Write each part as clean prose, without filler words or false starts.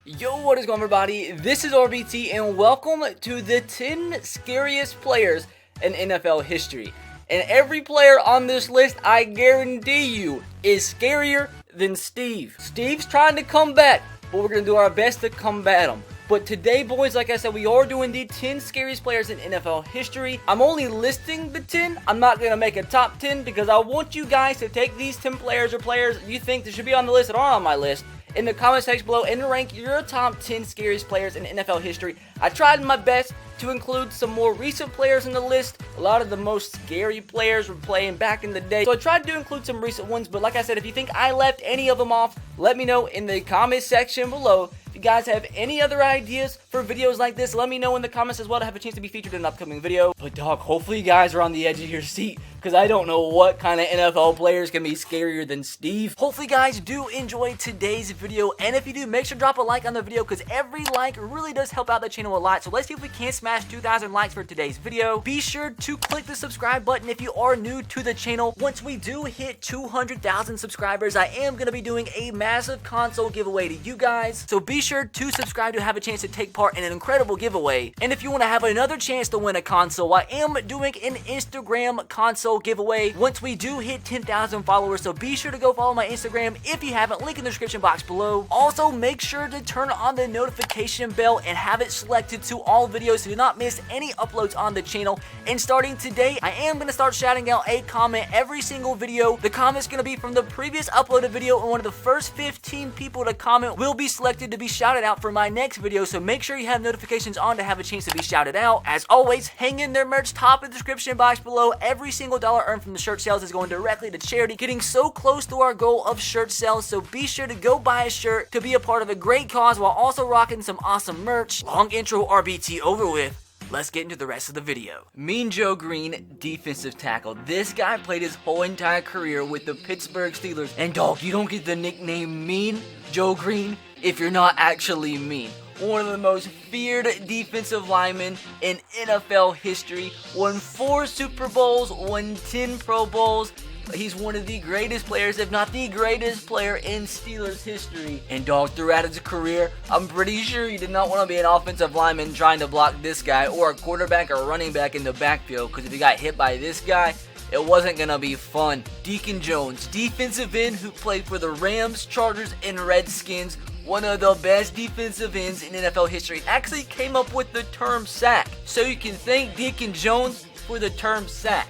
Yo, what is going on, everybody? This is RBT and welcome to the 10 scariest players in NFL history. And every player on this list, I guarantee you, is scarier than Steve. Steve's trying to come back, but we're going to do our best to combat him. But today, boys, like I said, we are doing the 10 scariest players in NFL history. I'm only listing the 10. I'm not going to make a top 10 because I want you guys to take these 10 players or players you think that should be on the list that are on my list in the comment section below and rank your top 10 scariest players in NFL history. I tried my best to include some more recent players in the list. A lot of the most scary players were playing back in the day, so I tried to include some recent ones. But like I said, if you think I left any of them off, let me know in the comment section below. If you guys have any other ideas for videos like this, let me know in the comments as well to have a chance to be featured in an upcoming video. But dog, hopefully you guys are on the edge of your seat, because I don't know what kind of NFL players can be scarier than Steve. Hopefully you guys do enjoy today's video, and if you do, make sure to drop a like on the video, because every like really does help out the channel a lot. So let's see if we can smash 2,000 likes for today's video. Be sure to click the subscribe button if you are new to the channel. Once we do hit 200,000 subscribers, I am going to be doing a massive console giveaway to you guys. So be sure to subscribe to have a chance to take part in an incredible giveaway. And if you want to have another chance to win a console, I am doing an Instagram console giveaway once we do hit 10,000 followers. So be sure to go follow my Instagram if you haven't, link in the description box below. Also, make sure to turn on the notification bell and have it selected to all videos so you do not miss any uploads on the channel. And starting today, I am going to start shouting out a comment every single video. The comment's going to be from the previous uploaded video, and one of the first 15 people to comment will be selected to be shouted out for my next video. So make sure you have notifications on to have a chance to be shouted out. As always, hang in there merch, top of the description box below. Every single dollar earned from the shirt sales is going directly to charity, getting so close to our goal of shirt sales. So be sure to go buy a shirt to be a part of a great cause while also rocking some awesome merch. Long intro RBT over with. Let's get into the rest of the video. Mean Joe Green, defensive tackle. This guy played his whole entire career with the Pittsburgh Steelers. And dog, you don't get the nickname Mean Joe Green if you're not actually mean. One of the most feared defensive linemen in NFL history. Won 4 Super Bowls, won 10 Pro Bowls. He's one of the greatest players, if not the greatest player in Steelers history. And dog, throughout his career, I'm pretty sure he did not want to be an offensive lineman trying to block this guy, or a quarterback or running back in the backfield, because if he got hit by this guy, it wasn't going to be fun. Deacon Jones, defensive end who played for the Rams, Chargers, and Redskins. One of the best defensive ends in NFL history. Actually came up with the term sack. So you can thank Deacon Jones for the term sack.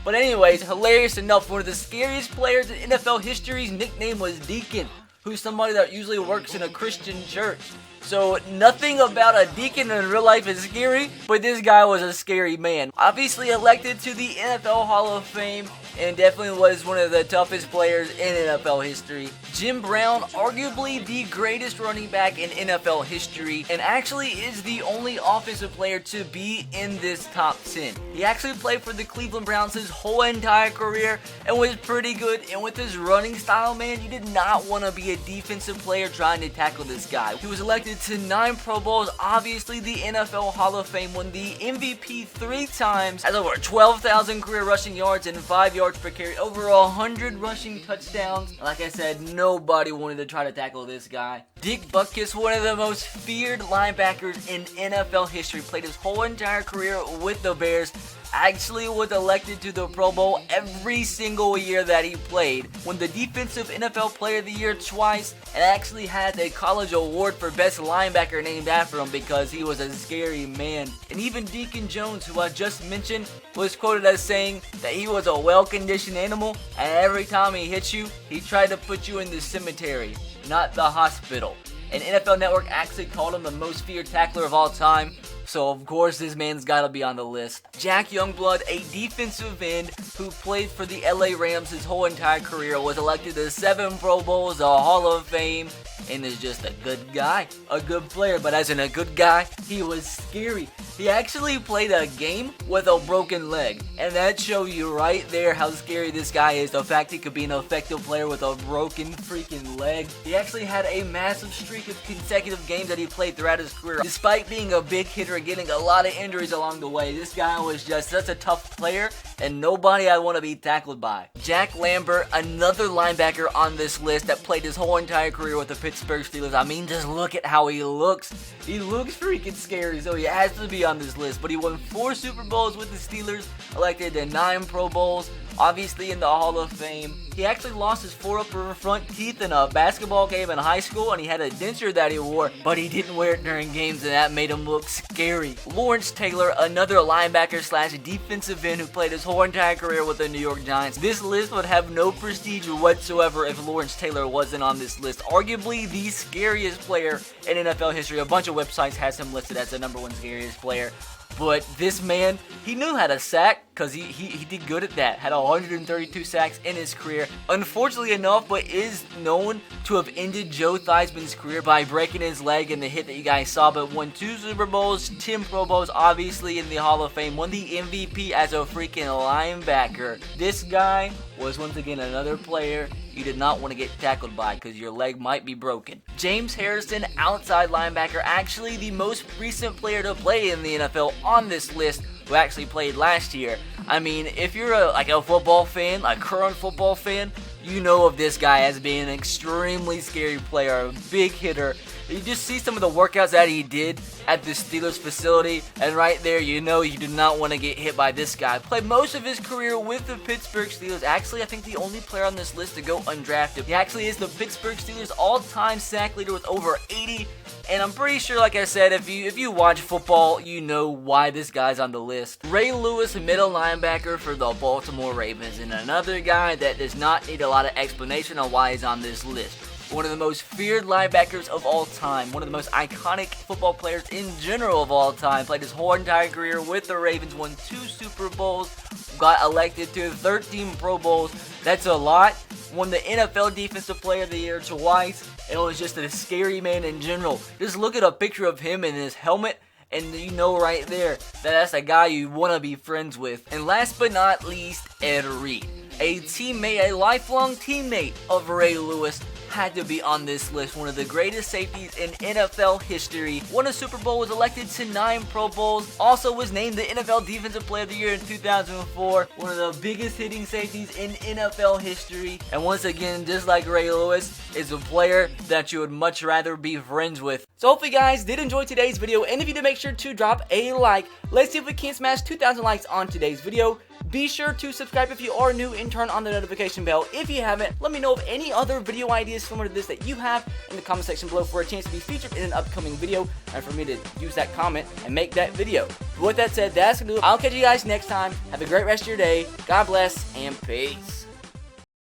But anyways, hilarious enough, one of the scariest players in NFL history's nickname was Deacon, who's somebody that usually works in a Christian church. So nothing about a deacon in real life is scary, but this guy was a scary man. Obviously elected to the NFL Hall of Fame, and definitely was one of the toughest players in NFL history. Jim Brown, arguably the greatest running back in NFL history, and actually is the only offensive player to be in this top 10. He actually played for the Cleveland Browns his whole entire career and was pretty good, and with his running style, man, you did not want to be a defensive player trying to tackle this guy. He was elected to 9 Pro Bowls, obviously the NFL Hall of Fame, won the MVP 3 times, has over 12,000 career rushing yards and 5 yards per carry, over 100 rushing touchdowns. Like I said, nobody wanted to try to tackle this guy. Dick Butkus, one of the most feared linebackers in NFL history, played his whole entire career with the Bears. Actually was elected to the Pro Bowl every single year that he played. Won the Defensive NFL Player of the Year twice, and actually had a college award for best linebacker named after him because he was a scary man. And even Deacon Jones, who I just mentioned, was quoted as saying that he was a well-conditioned animal, and every time he hit you, he tried to put you in the cemetery, not the hospital. And NFL Network actually called him the most feared tackler of all time. So of course this man's gotta be on the list. Jack Youngblood, a defensive end who played for the LA Rams his whole entire career, was elected to 7 Pro Bowls, a Hall of Fame, and is just a good guy. A good player, but as in a good guy, he was scary. He actually played a game with a broken leg, and that shows you right there how scary this guy is. The fact he could be an effective player with a broken freaking leg. He actually had a massive streak of consecutive games that he played throughout his career. Despite being a big hitter and getting a lot of injuries along the way, this guy was just such a tough player and nobody I want to be tackled by. Jack Lambert, another linebacker on this list that played his whole entire career with the Pittsburgh Steelers. I mean, just look at how he looks. He looks freaking scary, so he has to be on this list. But he won 4 Super Bowls with the Steelers, elected to 9 Pro Bowls, obviously in the Hall of Fame. He actually lost his 4 upper front teeth in a basketball game in high school, and he had a denture that he wore, but he didn't wear it during games, and that made him look scary. Lawrence Taylor, another linebacker slash defensive end who played his whole entire career with the New York Giants. This list would have no prestige whatsoever if Lawrence Taylor wasn't on this list. Arguably the scariest player in NFL history. A bunch of websites has him listed as the #1 scariest player. But this man, he knew how to sack because he did good at that. Had 132 sacks in his career. Unfortunately enough, but is known to have ended Joe Theismann's career by breaking his leg in the hit that you guys saw. But won 2 Super Bowls, 10 Pro Bowls, obviously in the Hall of Fame. Won the MVP as a freaking linebacker. This guy was once again another player you did not want to get tackled by because your leg might be broken. James Harrison, outside linebacker, actually the most recent player to play in the NFL on this list, who actually played last year. I mean, if you're a football fan, a current football fan, you know of this guy as being an extremely scary player, a big hitter. You just see some of the workouts that he did at the Steelers facility, and right there you know you do not want to get hit by this guy. Played most of his career with the Pittsburgh Steelers. Actually, I think the only player on this list to go undrafted. He actually is the Pittsburgh Steelers all-time sack leader with over 80. And I'm pretty sure, like I said, if you watch football, you know why this guy's on the list. Ray Lewis, middle linebacker for the Baltimore Ravens, and another guy that does not need a lot of explanation on why he's on this list. One of the most feared linebackers of all time. One of the most iconic football players in general of all time. Played his whole entire career with the Ravens. Won 2 Super Bowls. Got elected to 13 Pro Bowls. That's a lot. Won the NFL Defensive Player of the Year twice. And was just a scary man in general. Just look at a picture of him in his helmet, and you know right there that that's a guy you want to be friends with. And last but not least, Ed Reed. A teammate, a lifelong teammate of Ray Lewis, had to be on this list. One of the greatest safeties in NFL history. Won a Super Bowl, was elected to 9 Pro Bowls. Also was named the NFL Defensive Player of the Year in 2004. One of the biggest hitting safeties in NFL history. And once again, just like Ray Lewis, is a player that you would much rather be friends with. So hopefully you guys did enjoy today's video. And if you did, make sure to drop a like. Let's see if we can smash 2,000 likes on today's video. Be sure to subscribe if you are new and turn on the notification bell if you haven't. Let me know of any other video ideas similar to this that you have in the comment section below for a chance to be featured in an upcoming video and for me to use that comment and make that video. But with that said, that's gonna do it. I'll catch you guys next time. Have a great rest of your day. God bless and peace.